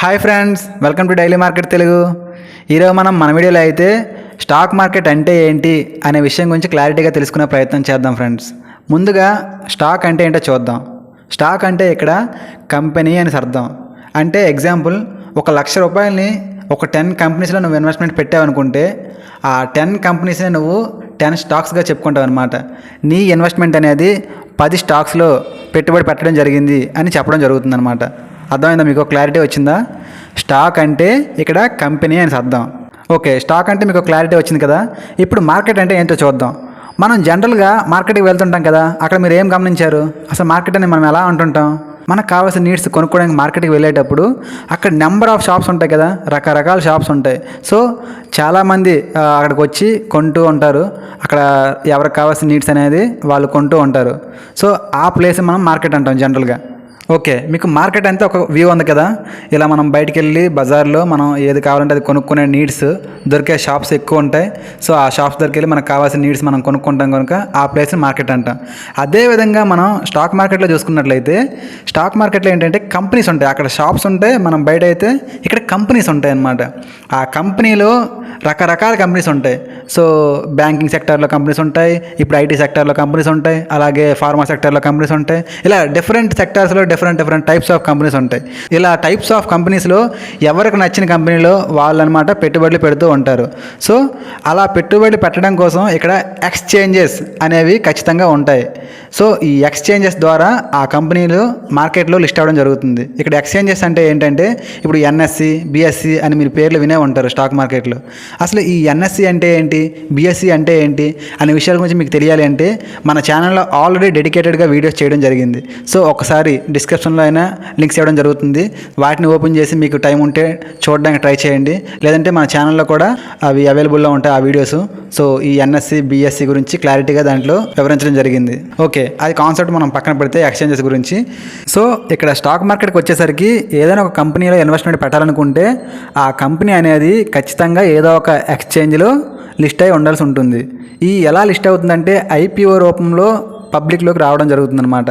Hi friends, welcome to daily market Telugu. ఈరోజు మన వీడియోలో అయితే స్టాక్ మార్కెట్ అంటే ఏంటి అనే విషయం గురించి క్లారిటీగా తెలుసుకునే ప్రయత్నం చేద్దాం ఫ్రెండ్స్. ముందుగా స్టాక్ అంటే ఏంటో చూద్దాం. స్టాక్ అంటే ఇక్కడ కంపెనీ అని అర్థం. అంటే ఎగ్జాంపుల్, 1,00,000 రూపాయలని ఒక 10 కంపెనీస్లో నువ్వు ఇన్వెస్ట్మెంట్ పెట్టావనుకుంటే ఆ 10 కంపెనీస్ని నువ్వు 10 స్టాక్స్గా చెప్పుకుంటావు అనమాట. నీ ఇన్వెస్ట్మెంట్ అనేది 10 స్టాక్స్లో పెట్టుబడి పెట్టడం జరిగింది అని చెప్పడం జరుగుతుంది అనమాట. అర్థమైందా? మీకు క్లారిటీ వచ్చిందా? స్టాక్ అంటే ఇక్కడ కంపెనీ అని అర్థం. ఓకే, స్టాక్ అంటే మీకు క్లారిటీ వచ్చింది కదా. ఇప్పుడు మార్కెట్ అంటే ఏంటో చూద్దాం. మనం జనరల్గా మార్కెట్కి వెళ్తుంటాం కదా, అక్కడ మీరు ఏం గమనించారు? అసలు మార్కెట్ అని మనం ఎలా అంటుంటాం? మనకు కావాల్సిన నీడ్స్ కొనుక్కోవడానికి మార్కెట్కి వెళ్ళేటప్పుడు అక్కడ నెంబర్ ఆఫ్ షాప్స్ ఉంటాయి కదా, రకరకాల షాప్స్ ఉంటాయి. సో చాలామంది అక్కడికి వచ్చి కొంటూ ఉంటారు. అక్కడ ఎవరికి కావాల్సిన నీడ్స్ అనేది వాళ్ళు కొంటూ ఉంటారు. సో ఆ ప్లేస్ మనం మార్కెట్ అంటాం జనరల్గా. ఓకే, మీకు మార్కెట్ అంతా ఒక వ్యూ ఉంది కదా. ఇలా మనం బయటికి వెళ్ళి బజార్లో మనం ఏది కావాలంటే అది కొనుక్కునే నీడ్స్ దొరికే షాప్స్ ఎక్కువ ఉంటాయి. సో ఆ షాప్స్ దగ్గరికి వెళ్ళి మనకు కావాల్సిన నీడ్స్ మనం కొనుక్కుంటాం కనుక ఆ ప్లేస్ని మార్కెట్ అంటాం. అదేవిధంగా మనం స్టాక్ మార్కెట్లో చూసుకున్నట్లయితే, స్టాక్ మార్కెట్లో ఏంటంటే కంపెనీస్ ఉంటాయి. అక్కడ షాప్స్ ఉంటాయి, మనం బయట అయితే ఇక్కడ కంపెనీస్ ఉంటాయి అన్నమాట. ఆ కంపెనీలో రకరకాల కంపెనీస్ ఉంటాయి. సో బ్యాంకింగ్ సెక్టర్లో కంపెనీస్ ఉంటాయి, ఇప్పుడు ఐటీ సెక్టర్లో కంపెనీస్ ఉంటాయి, అలాగే ఫార్మా సెక్టర్లో కంపెనీస్ ఉంటాయి. ఇలా డిఫరెంట్ సెక్టర్స్లో డిఫరెంట్ టైప్స్ ఆఫ్ కంపెనీస్ ఉంటాయి. ఇలా టైప్స్ ఆఫ్ కంపెనీస్లో ఎవరికి నచ్చిన కంపెనీలో వాళ్ళు అనమాట పెట్టుబడులు పెడుతూ ఉంటారు. సో అలా పెట్టుబడులు పెట్టడం కోసం ఇక్కడ ఎక్స్చేంజెస్ అనేవి ఖచ్చితంగా ఉంటాయి. సో ఈ ఎక్స్చేంజెస్ ద్వారా ఆ కంపెనీలు మార్కెట్లో లిస్ట్ అవ్వడం జరుగుతుంది. ఇక్కడ ఎక్స్చేంజెస్ అంటే ఏంటంటే, ఇప్పుడు ఎన్ఎస్సి, బిఎస్సి అని మీరు పేర్లు వినే ఉంటారు స్టాక్ మార్కెట్లో. అసలు ఈ ఎన్ఎస్సి అంటే ఏంటి, బిఎస్సి అంటే ఏంటి అనే విషయాల గురించి మీకు తెలియాలి అంటే మన ఛానల్లో ఆల్రెడీ డెడికేటెడ్గా వీడియోస్ చేయడం జరిగింది. సో ఒకసారి డిస్క్రిప్షన్లో అయినా లింక్స్ ఇవ్వడం జరుగుతుంది. వాటిని ఓపెన్ చేసి మీకు టైం ఉంటే చూడడానికి ట్రై చేయండి. లేదంటే మన ఛానల్లో కూడా అవి అవైలబుల్లో ఉంటాయి ఆ వీడియోస్. సో ఈ ఎన్ఎస్సి, బిఎస్సి గురించి క్లారిటీగా దాంట్లో వివరించడం జరిగింది. ఓకే, అది కాన్సెప్ట్ మనం పక్కన పెడితే ఎక్స్చేంజెస్ గురించి. సో ఇక్కడ స్టాక్ మార్కెట్కి వచ్చేసరికి ఏదైనా ఒక కంపెనీలో ఇన్వెస్ట్మెంట్ పెట్టాలనుకుంటే ఆ కంపెనీ అనేది ఖచ్చితంగా ఏదో ఒక ఎక్స్చేంజ్లో లిస్ట్ అయి ఉండాల్సి ఉంటుంది. ఈ ఎలా లిస్ట్ అవుతుందంటే ఐపీఓ రూపంలో పబ్లిక్లోకి రావడం జరుగుతుందన్నమాట.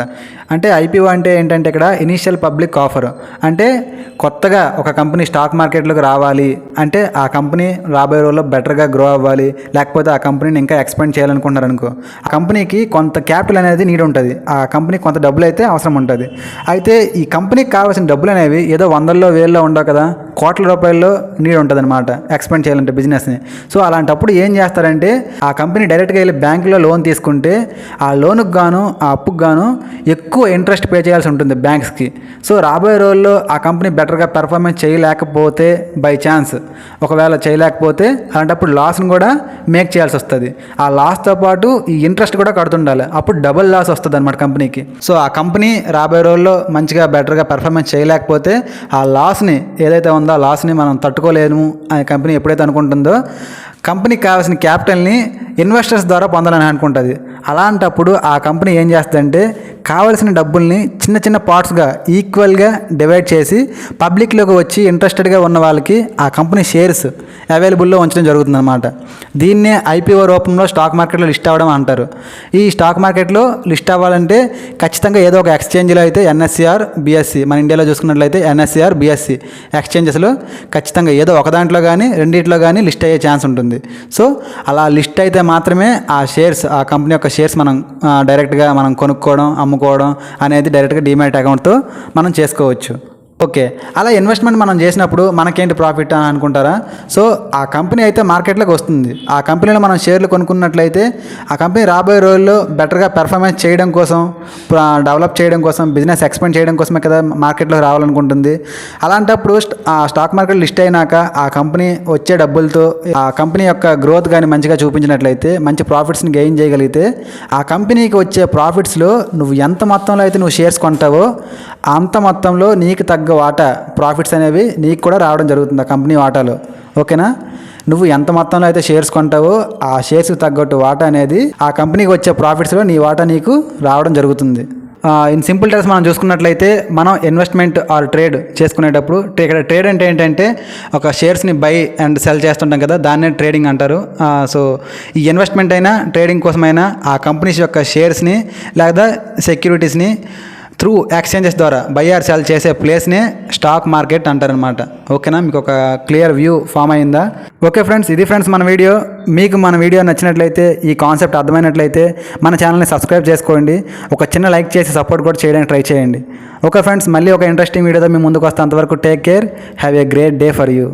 అంటే ఐపీఓ అంటే ఏంటంటే ఇక్కడ ఇనీషియల్ పబ్లిక్ ఆఫర్. అంటే కొత్తగా ఒక కంపెనీ స్టాక్ మార్కెట్లోకి రావాలి అంటే ఆ కంపెనీ రాబోయే రోజుల్లో బెటర్గా గ్రో అవ్వాలి, లేకపోతే ఆ కంపెనీని ఇంకా ఎక్స్పాండ్ చేయాలనుకుంటున్నారు అనుకో, ఆ కంపెనీకి కొంత క్యాపిటల్ అనేది నీడ్ ఉంటుంది. ఆ కంపెనీకి కొంత డబ్బులు అయితే అవసరం ఉంటుంది. అయితే ఈ కంపెనీకి కావాల్సిన డబ్బులు అనేవి ఏదో 100,000 వేలలో ఉండవు కదా, కోట్ల రూపాయల్లో నీడ్ ఉంటుంది అనమాట ఎక్స్పాండ్ చేయాలంటే బిజినెస్ని. సో అలాంటప్పుడు ఏం చేస్తారంటే, ఆ కంపెనీ డైరెక్ట్గా వెళ్ళి బ్యాంకులో లోన్ తీసుకుంటే ఆ లోనుకు గాను ఆ అప్పుకు గాను ఎక్కువ ఇంట్రెస్ట్ పే చేయాల్సి ఉంటుంది బ్యాంక్స్కి. సో రాబోయే రోజుల్లో ఆ కంపెనీ బెటర్గా పెర్ఫార్మెన్స్ చేయలేకపోతే, బై ఛాన్స్ ఒకవేళ చేయలేకపోతే, అలాంటప్పుడు లాస్ని కూడా మేక్ చేయాల్సి వస్తుంది. ఆ లాస్తో పాటు ఈ ఇంట్రెస్ట్ కూడా కడుతుండాలి. అప్పుడు డబుల్ లాస్ వస్తుంది అనమాట కంపెనీకి. సో ఆ కంపెనీ రాబోయే రోజుల్లో మంచిగా బెటర్గా పెర్ఫార్మెన్స్ చేయలేకపోతే ఆ లాస్ని ఏదైతే ఉందో ఆ లాస్ని మనం తట్టుకోలేము అనే కంపెనీ ఎప్పుడైతే అనుకుంటుందో, కంపెనీకి కావాల్సిన క్యాపిటల్ని ఇన్వెస్టర్స్ ద్వారా పొందాలని అనుకుంటుంది. అలాంటప్పుడు ఆ కంపెనీ ఏం చేస్తుందంటే కావాల్సిన డబ్బుల్ని చిన్న చిన్న పార్ట్స్గా ఈక్వల్గా డివైడ్ చేసి పబ్లిక్లోకి వచ్చి ఇంట్రెస్టెడ్గా ఉన్న వాళ్ళకి ఆ కంపెనీ షేర్స్ అవైలబుల్లో ఉంచడం జరుగుతుందన్నమాట. దీన్నే ఐపీఓ రూపంలో స్టాక్ మార్కెట్లో లిస్ట్ అవ్వడం అంటారు. ఈ స్టాక్ మార్కెట్లో లిస్ట్ అవ్వాలంటే ఖచ్చితంగా ఏదో ఒక ఎక్స్చేంజ్లో అయితే ఎన్ఎస్సిఆర్, బిఎస్సి, మన ఇండియాలో చూసుకున్నట్లయితే ఎన్ఎస్సిఆర్, బిఎస్సి ఎక్స్చేంజెస్లో ఖచ్చితంగా ఏదో ఒక దాంట్లో కానీ రెండింటిలో కానీ లిస్ట్ అయ్యే ఛాన్స్ ఉంటుంది. సో అలా లిస్ట్ అయితే మాత్రమే ఆ షేర్స్, ఆ కంపెనీ యొక్క షేర్స్ మనం డైరెక్ట్గా మనం కొనుక్కోవడం, అమ్ముకోవడం అనేది డైరెక్ట్గా డీమ్యాట్ అకౌంట్తో మనం చేసుకోవచ్చు. ఓకే, అలా ఇన్వెస్ట్మెంట్ మనం చేసినప్పుడు మనకేంటి ప్రాఫిట్ అని అనుకుంటారా? సో ఆ కంపెనీ అయితే మార్కెట్లోకి వస్తుంది. ఆ కంపెనీలో మనం షేర్లు కొనుక్కున్నట్లయితే ఆ కంపెనీ రాబోయే రోజుల్లో బెటర్గా పెర్ఫార్మెన్స్ చేయడం కోసం, డెవలప్ చేయడం కోసం, బిజినెస్ ఎక్స్పాండ్ చేయడం కోసమే కదా మార్కెట్లోకి రావాలనుకుంటుంది. అలాంటప్పుడు ఆ స్టాక్ మార్కెట్ లిస్ట్ అయినాక ఆ కంపెనీ వచ్చే డబ్బులతో ఆ కంపెనీ యొక్క గ్రోత్ కానీ మంచిగా చూపించినట్లయితే, మంచి ప్రాఫిట్స్ని గెయిన్ చేయగలిగితే, ఆ కంపెనీకి వచ్చే ప్రాఫిట్స్లో నువ్వు ఎంత మొత్తంలో అయితే నువ్వు షేర్స్ కొంటావో అంత మొత్తంలో నీకు తగ్గ వాటా ప్రాఫిట్స్ అనేవి నీకు కూడా రావడం జరుగుతుంది ఆ కంపెనీ వాటాలో. ఓకేనా? నువ్వు ఎంత మొత్తంలో అయితే షేర్స్ కొంటావో ఆ షేర్స్కి తగ్గట్టు వాటా అనేది ఆ కంపెనీకి వచ్చే ప్రాఫిట్స్లో నీ వాటా నీకు రావడం జరుగుతుంది. ఇన్ సింపుల్ టర్మ్స్ మనం చూసుకున్నట్లయితే, మనం ఇన్వెస్ట్మెంట్ ఆర్ ట్రేడ్ చేసుకునేటప్పుడు ఇక్కడ ట్రేడ్ అంటే ఏంటంటే ఒక షేర్స్ని బై అండ్ సెల్ చేస్తుంటాం కదా, దాన్నే ట్రేడింగ్ అంటారు. సో ఈ ఇన్వెస్ట్మెంట్ అయినా ట్రేడింగ్ కోసమైనా ఆ కంపెనీస్ యొక్క షేర్స్ని లేదా సెక్యూరిటీస్ని త్రూ ఎక్స్చేంజెస్ ద్వారా బై ఆర్ సెల్ చేసే ప్లేస్నే స్టాక్ మార్కెట్ అంటారనమాట. ఓకేనా, మీకు ఒక క్లియర్ వ్యూ ఫామ్ అయిందా? ఓకే ఫ్రెండ్స్, ఇది ఫ్రెండ్స్ మన వీడియో. మీకు మన వీడియో నచ్చినట్లయితే, ఈ కాన్సెప్ట్ అర్థమైనట్లయితే మన ఛానల్ని సబ్స్క్రైబ్ చేసుకోండి. ఒక చిన్న లైక్ చేసి సపోర్ట్ కూడా చేయడానికి ట్రై చేయండి. ఓకే ఫ్రెండ్స్, మళ్ళీ ఒక ఇంట్రెస్టింగ్ వీడియోతో మీ ముందుకు వస్తే అంతవరకు take care, have a great day for you.